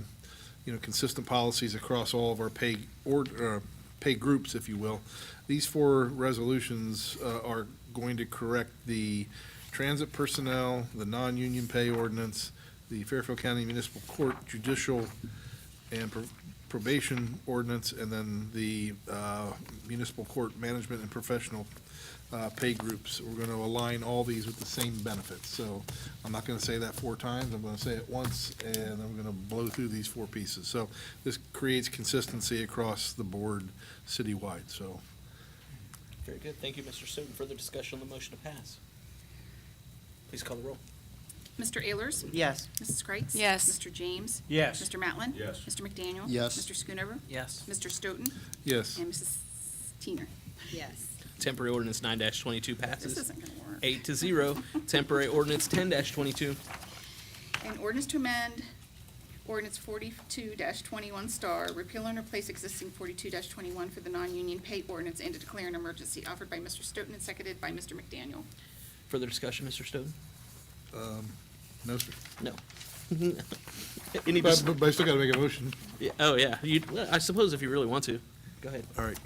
[SPEAKER 4] consistent policies across all of our pay groups, if you will. These four resolutions are going to correct the transit personnel, the non-union pay ordinance, the Fairfield County Municipal Court Judicial and Probation Ordinance, and then the Municipal Court Management and Professional pay groups. We're going to align all these with the same benefits. So I'm not going to say that 4 times. I'm going to say it once, and I'm going to blow through these 4 pieces. So this creates consistency across the board citywide, so.
[SPEAKER 9] Very good. Thank you, Mr. Stoughton. Further discussion on the motion to pass? Please call the roll.
[SPEAKER 14] Mr. Ayers?
[SPEAKER 1] Yes.
[SPEAKER 14] Mrs. Kreitz?
[SPEAKER 10] Yes.
[SPEAKER 14] Mr. James?
[SPEAKER 15] Yes.
[SPEAKER 14] Mr. Matlin?
[SPEAKER 6] Yes.
[SPEAKER 14] Mr. McDaniel?
[SPEAKER 8] Yes.
[SPEAKER 14] Mr. Schoonover?
[SPEAKER 1] Yes.
[SPEAKER 14] Mr. Stoughton?
[SPEAKER 4] Yes.
[SPEAKER 14] And Mrs. Teener?
[SPEAKER 1] Yes.
[SPEAKER 9] Temporary ordinance 9-22
[SPEAKER 14] This
[SPEAKER 9] passes.
[SPEAKER 14] isn't going to work.
[SPEAKER 9] 8-0. Temporary ordinance 10-22.
[SPEAKER 14] An ordinance to amend ordinance 42-21 star, repeal and replace existing 42-21 for the non-union pay ordinance and to declare an emergency, offered by Mr. Stoughton and seconded by Mr. McDaniel.
[SPEAKER 9] Further discussion, Mr. Stoughton?
[SPEAKER 4] No, sir.
[SPEAKER 9] No. Any dis-
[SPEAKER 4] But I still got to make a motion.
[SPEAKER 9] yeah, oh, yeah. Well, I suppose if you really want to. Go ahead.
[SPEAKER 4] All right.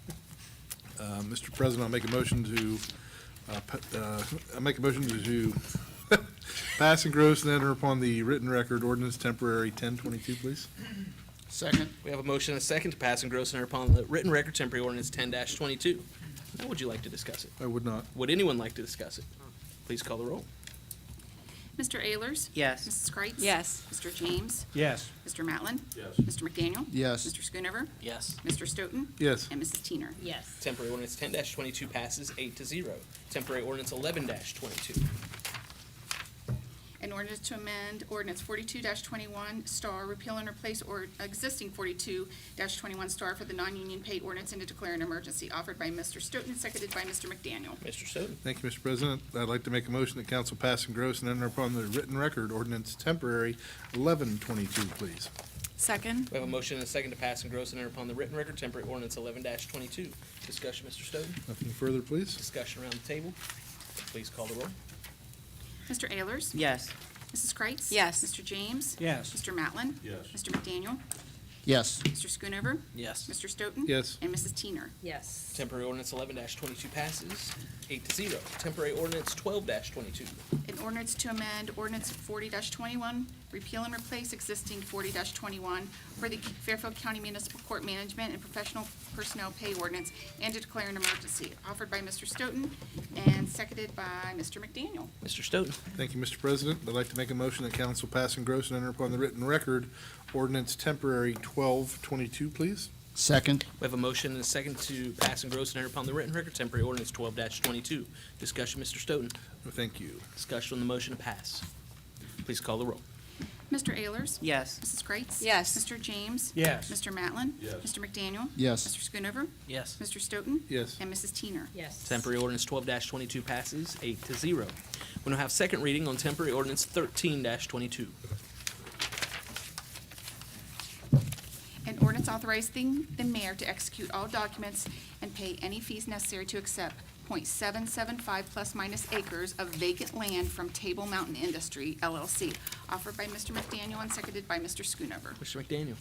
[SPEAKER 4] Mr. President, I'll make a motion to pass, engross, and enter upon the written record ordinance temporary 1022, please.
[SPEAKER 8] Second.
[SPEAKER 9] We have a motion and a second to pass and gross and enter upon the written record temporary ordinance 10-22. Now, would you like to discuss it?
[SPEAKER 4] I would not.
[SPEAKER 9] Would anyone like to discuss it? Please call the roll.
[SPEAKER 14] Mr. Ayers?
[SPEAKER 1] Yes.
[SPEAKER 14] Mrs. Kreitz?
[SPEAKER 10] Yes.
[SPEAKER 14] Mr. James?
[SPEAKER 15] Yes.
[SPEAKER 14] Mr. Matlin?
[SPEAKER 6] Yes.
[SPEAKER 14] Mr. McDaniel?
[SPEAKER 8] Yes.
[SPEAKER 14] Mr. Schoonover?
[SPEAKER 9] Yes.
[SPEAKER 14] Mr. Stoughton?
[SPEAKER 4] Yes.
[SPEAKER 14] And Mrs. Teener?
[SPEAKER 1] Yes.
[SPEAKER 9] Temporary ordinance 10-22 passes 8-0. Temporary ordinance 11-22.
[SPEAKER 14] An ordinance to amend ordinance 42-21 star, repeal and replace or existing 42-21 star for the non-union paid ordinance and to declare an emergency, offered by Mr. Stoughton and seconded by Mr. McDaniel.
[SPEAKER 9] Mr. Stoughton.
[SPEAKER 4] Thank you, Mr. President. I'd like to make a motion that council pass, engross, and enter upon the written record ordinance temporary 1122, please.
[SPEAKER 10] Second?
[SPEAKER 9] We have a motion and a second to pass and gross and enter upon the written record temporary ordinance 11-22. Discussion, Mr. Stoughton.
[SPEAKER 4] Nothing further, please.
[SPEAKER 9] Discussion around the table. Please call the roll.
[SPEAKER 14] Mr. Ayers?
[SPEAKER 1] Yes.
[SPEAKER 14] Mrs. Kreitz?
[SPEAKER 10] Yes.
[SPEAKER 14] Mr. James?
[SPEAKER 15] Yes.
[SPEAKER 14] Mr. Matlin?
[SPEAKER 6] Yes.
[SPEAKER 14] Mr. McDaniel?
[SPEAKER 8] Yes.
[SPEAKER 14] Mr. Schoonover?
[SPEAKER 9] Yes.
[SPEAKER 14] Mr. Stoughton?
[SPEAKER 4] Yes.
[SPEAKER 14] And Mrs. Teener?
[SPEAKER 1] Yes.
[SPEAKER 9] Temporary ordinance 11-22 passes 8-0. Temporary ordinance 12-22.
[SPEAKER 14] An ordinance to amend ordinance 40-21, repeal and replace existing 40-21 for the Fairfield County Municipal Court Management and Professional Personnel Pay Ordinance and to declare an emergency, offered by Mr. Stoughton and seconded by Mr. McDaniel.
[SPEAKER 9] Mr. Stoughton.
[SPEAKER 4] Thank you, Mr. President. I'd like to make a motion that council pass, engross, and enter upon the written record ordinance temporary 1222, please.
[SPEAKER 8] Second.
[SPEAKER 9] We have a motion and a second to pass and gross and enter upon the written record temporary ordinance 12-22. Discussion, Mr. Stoughton.
[SPEAKER 4] Thank you.
[SPEAKER 9] Discussion on the motion to pass. Please call the roll.
[SPEAKER 14] Mr. Ayers?
[SPEAKER 1] Yes.
[SPEAKER 14] Mrs. Kreitz?
[SPEAKER 10] Yes.
[SPEAKER 14] Mr. James?
[SPEAKER 15] Yes.
[SPEAKER 14] Mr. Matlin?
[SPEAKER 6] Yes.
[SPEAKER 14] Mr. McDaniel?
[SPEAKER 8] Yes.
[SPEAKER 14] Mr. Schoonover?
[SPEAKER 9] Yes.
[SPEAKER 14] Mr. Stoughton?
[SPEAKER 4] Yes.
[SPEAKER 14] And Mrs. Teener?
[SPEAKER 1] Yes.
[SPEAKER 9] Temporary ordinance 12-22 passes 8-0. We now have second reading on temporary ordinance 13-22.
[SPEAKER 14] An ordinance authorizing the mayor to execute all documents and pay any fees necessary to accept .775 plus minus acres of vacant land from Table Mountain Industry LLC, offered by Mr. McDaniel and seconded by Mr. Schoonover.
[SPEAKER 9] Mr. McDaniel.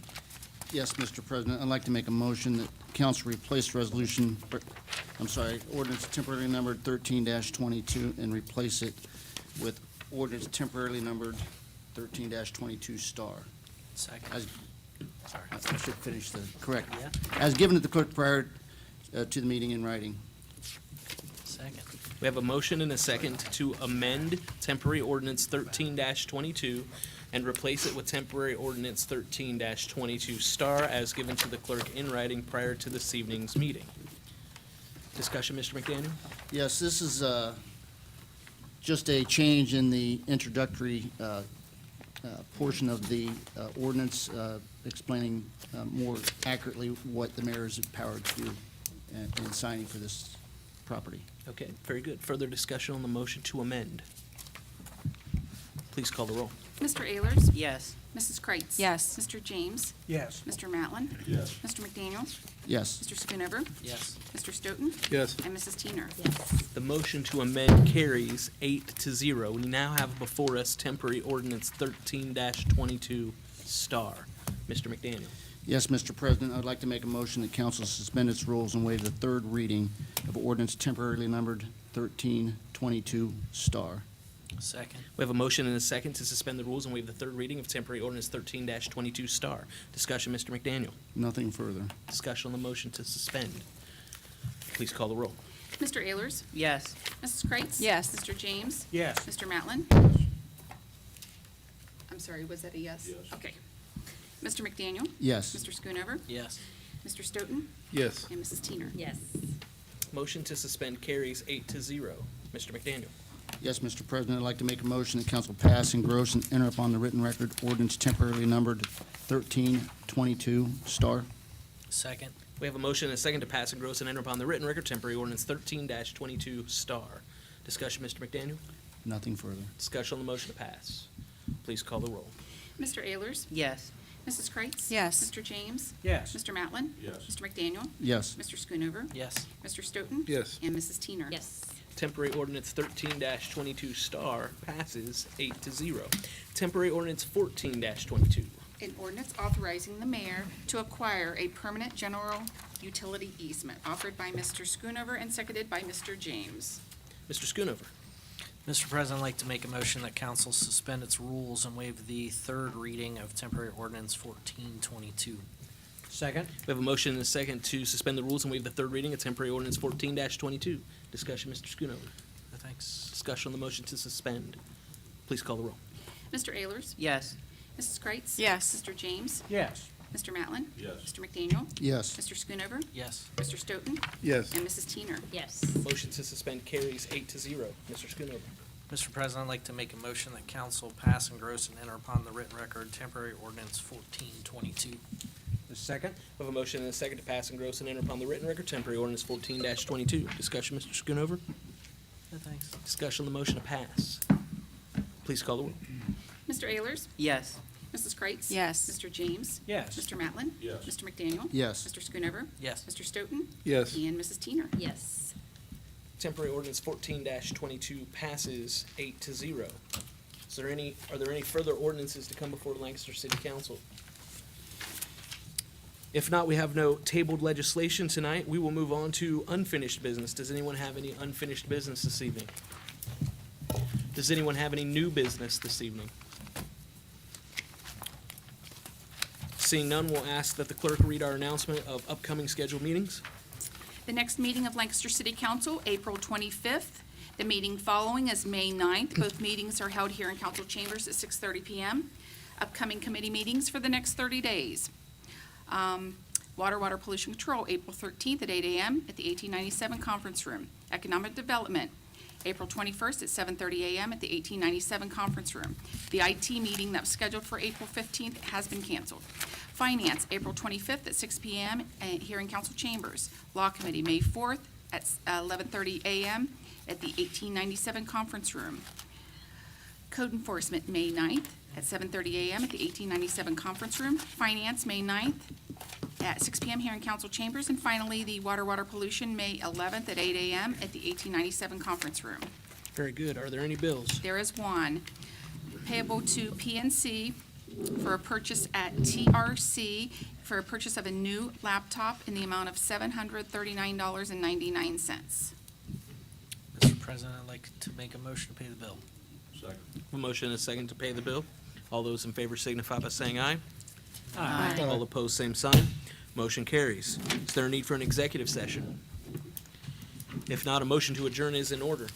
[SPEAKER 8] Yes, Mr. President, I'd like to make a motion that council replace ordinance temporarily numbered 13-22 and replace it with ordinance temporarily numbered 13-22 star.
[SPEAKER 9] Second.
[SPEAKER 8] As-
[SPEAKER 9] Sorry.
[SPEAKER 8] I should finish the, correct.
[SPEAKER 9] Yeah.
[SPEAKER 8] As given to the clerk prior to the meeting in writing.
[SPEAKER 9] Second. We have a motion and a second to amend temporary ordinance 13-22 and replace it with temporary ordinance 13-22 star as given to the clerk in writing prior to this evening's meeting. Discussion, Mr. McDaniel?
[SPEAKER 8] Yes, this is just a change in the introductory portion of the ordinance, explaining more accurately what the mayor is empowered to do in signing for this property.
[SPEAKER 9] Okay, very good. Further discussion on the motion to amend. Please call the roll.
[SPEAKER 14] Mr. Ayers?
[SPEAKER 1] Yes.
[SPEAKER 14] Mrs. Kreitz?
[SPEAKER 10] Yes.
[SPEAKER 14] Mr. James?
[SPEAKER 15] Yes.
[SPEAKER 14] Mr. Matlin?
[SPEAKER 6] Yes.
[SPEAKER 14] Mr. McDaniel?
[SPEAKER 8] Yes.
[SPEAKER 14] Mr. Schoonover?
[SPEAKER 9] Yes.
[SPEAKER 14] Mr. Stoughton?
[SPEAKER 4] Yes.
[SPEAKER 14] And Mrs. Teener?
[SPEAKER 9] The motion to amend carries 8-0. We now have before us temporary ordinance 13-22 star. Mr. McDaniel.
[SPEAKER 8] Yes, Mr. President, I'd like to make a motion that council suspend its rules and waive the third reading of ordinance temporarily numbered 1322 star.
[SPEAKER 9] Second. We have a motion and a second to suspend the rules and waive the third reading of temporary ordinance 13-22 star. Discussion, Mr. McDaniel.
[SPEAKER 8] Nothing further.
[SPEAKER 9] Discussion on the motion to suspend. Please call the roll.
[SPEAKER 14] Mr. Ayers?
[SPEAKER 1] Yes.
[SPEAKER 14] Mrs. Kreitz?
[SPEAKER 10] Yes.
[SPEAKER 14] Mr. James?
[SPEAKER 15] Yes.
[SPEAKER 14] Mr. Matlin? I'm sorry, was that a yes?
[SPEAKER 6] Yes.
[SPEAKER 14] Okay. Mr. McDaniel?
[SPEAKER 8] Yes.
[SPEAKER 14] Mr. Schoonover?
[SPEAKER 9] Yes.
[SPEAKER 14] Mr. Stoughton?
[SPEAKER 4] Yes.
[SPEAKER 14] And Mrs. Teener?
[SPEAKER 1] Yes.
[SPEAKER 9] Motion to suspend carries 8-0. Mr. McDaniel.
[SPEAKER 8] Yes, Mr. President, I'd like to make a motion that council pass, engross, and enter upon the written record ordinance temporarily numbered 1322 star.
[SPEAKER 1] Second.
[SPEAKER 9] We have a motion and a second to pass, engross, and enter upon the written record temporary ordinance 13-22 star. Discussion, Mr. McDaniel.
[SPEAKER 8] Nothing further.
[SPEAKER 9] Discussion on the motion to pass. Please call the roll.
[SPEAKER 14] Mr. Ayers?
[SPEAKER 1] Yes.
[SPEAKER 14] Mrs. Kreitz?
[SPEAKER 10] Yes.
[SPEAKER 14] Mr. James?
[SPEAKER 15] Yes.
[SPEAKER 14] Mr. Matlin?
[SPEAKER 6] Yes.
[SPEAKER 14] Mr. McDaniel?
[SPEAKER 8] Yes.
[SPEAKER 14] Mr. Schoonover?
[SPEAKER 9] Yes.
[SPEAKER 14] Mr. Stoughton?
[SPEAKER 4] Yes.
[SPEAKER 14] And Mrs. Teener?
[SPEAKER 1] Yes.
[SPEAKER 9] Temporary ordinance 13-22 star passes 8-0. Temporary ordinance 14-22.
[SPEAKER 14] An ordinance authorizing the mayor to acquire a permanent general utility easement offered by Mr. Schoonover and seconded by Mr. James.
[SPEAKER 9] Mr. Schoonover.
[SPEAKER 1] Mr. President, I'd like to make a motion that council suspend its rules and waive the third reading of temporary ordinance 1422.
[SPEAKER 15] Second.
[SPEAKER 9] We have a motion and a second to suspend the rules and waive the third reading of temporary ordinance 14-22. Discussion, Mr. Schoonover.
[SPEAKER 1] Thanks.
[SPEAKER 9] Discussion on the motion to suspend. Please call the roll.
[SPEAKER 14] Mr. Ayers?
[SPEAKER 1] Yes.
[SPEAKER 14] Mrs. Kreitz?
[SPEAKER 10] Yes.
[SPEAKER 14] Mr. James?
[SPEAKER 15] Yes.
[SPEAKER 14] Mr. Matlin?
[SPEAKER 6] Yes.
[SPEAKER 14] Mr. McDaniel?
[SPEAKER 8] Yes.
[SPEAKER 14] Mr. Schoonover?
[SPEAKER 1] Yes.
[SPEAKER 14] Mr. Stoughton?
[SPEAKER 4] Yes.
[SPEAKER 14] And Mrs. Teener?
[SPEAKER 1] Yes.
[SPEAKER 9] Motion to suspend carries 8-0. Mr. Schoonover.
[SPEAKER 1] Mr. President, I'd like to make a motion that council pass, engross, and enter upon the written record temporary ordinance 1422.
[SPEAKER 15] The second.
[SPEAKER 9] We have a motion and a second to pass, engross, and enter upon the written record temporary ordinance 14-22. Discussion, Mr. Schoonover.
[SPEAKER 1] Thanks.
[SPEAKER 9] Discussion on the motion to pass. Please call the roll.
[SPEAKER 14] Mr. Ayers?
[SPEAKER 1] Yes.
[SPEAKER 14] Mrs. Kreitz?
[SPEAKER 10] Yes.
[SPEAKER 14] Mr. James?
[SPEAKER 15] Yes.
[SPEAKER 14] Mr. Matlin?
[SPEAKER 6] Yes.
[SPEAKER 14] Mr. McDaniel?
[SPEAKER 8] Yes.
[SPEAKER 14] Mr. Schoonover?
[SPEAKER 1] Yes.
[SPEAKER 14] Mr. Stoughton?
[SPEAKER 4] Yes.
[SPEAKER 14] And Mrs. Teener?
[SPEAKER 1] Yes.
[SPEAKER 9] Temporary ordinance 14-22 passes 8-0. Are there any further ordinances to come before Lancaster City Council? If not, we have no tabled legislation tonight. We will move on to unfinished business. Does anyone have any unfinished business this evening? Does anyone have any new business this evening? Seeing none, we'll ask that the clerk read our announcement of upcoming scheduled meetings.
[SPEAKER 14] The next meeting of Lancaster City Council, April 25th. The meeting following is May 9th. Both meetings are held here in council chambers at 6:30 p.m. Upcoming committee meetings for the next 30 days. Water Pollution Control, April 13th at 8 a.m. at the 1897 Conference Room. Economic Development, April 21st at 7:30 a.m. at the 1897 Conference Room. The IT meeting that was scheduled for April 15th has been canceled. Finance, April 25th at 6 p.m. here in council chambers. Law Committee, May 4th at 11:30 a.m. at the 1897 Conference Room. Code Enforcement, May 9th at 7:30 a.m. at the 1897 Conference Room. Finance, May 9th at 6 p.m. here in council chambers. And finally, the Water Pollution, May 11th at 8 a.m. at the 1897 Conference Room.
[SPEAKER 9] Very good. Are there any bills?
[SPEAKER 14] There is one payable to PNC for a purchase at TRC for a purchase of a new laptop in the amount of $739.99.
[SPEAKER 1] Mr. President, I'd like to make a motion to pay the bill.
[SPEAKER 6] Second.
[SPEAKER 9] A motion and a second to pay the bill. All those in favor signify by saying aye.
[SPEAKER 14] Aye.
[SPEAKER 9] All opposed, same sign. Motion carries. Is there a need for an executive session? If not, a motion to adjourn is in order.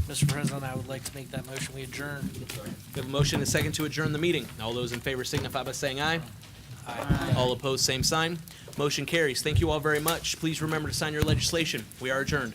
[SPEAKER 1] Mr. President, I would like to make that motion. We adjourn.
[SPEAKER 9] We have a motion and a second to adjourn the meeting. All those in favor signify by saying aye.
[SPEAKER 1] Aye.
[SPEAKER 9] All opposed, same sign. Motion carries. Thank you all very much. Please remember to sign your legislation. We are adjourned.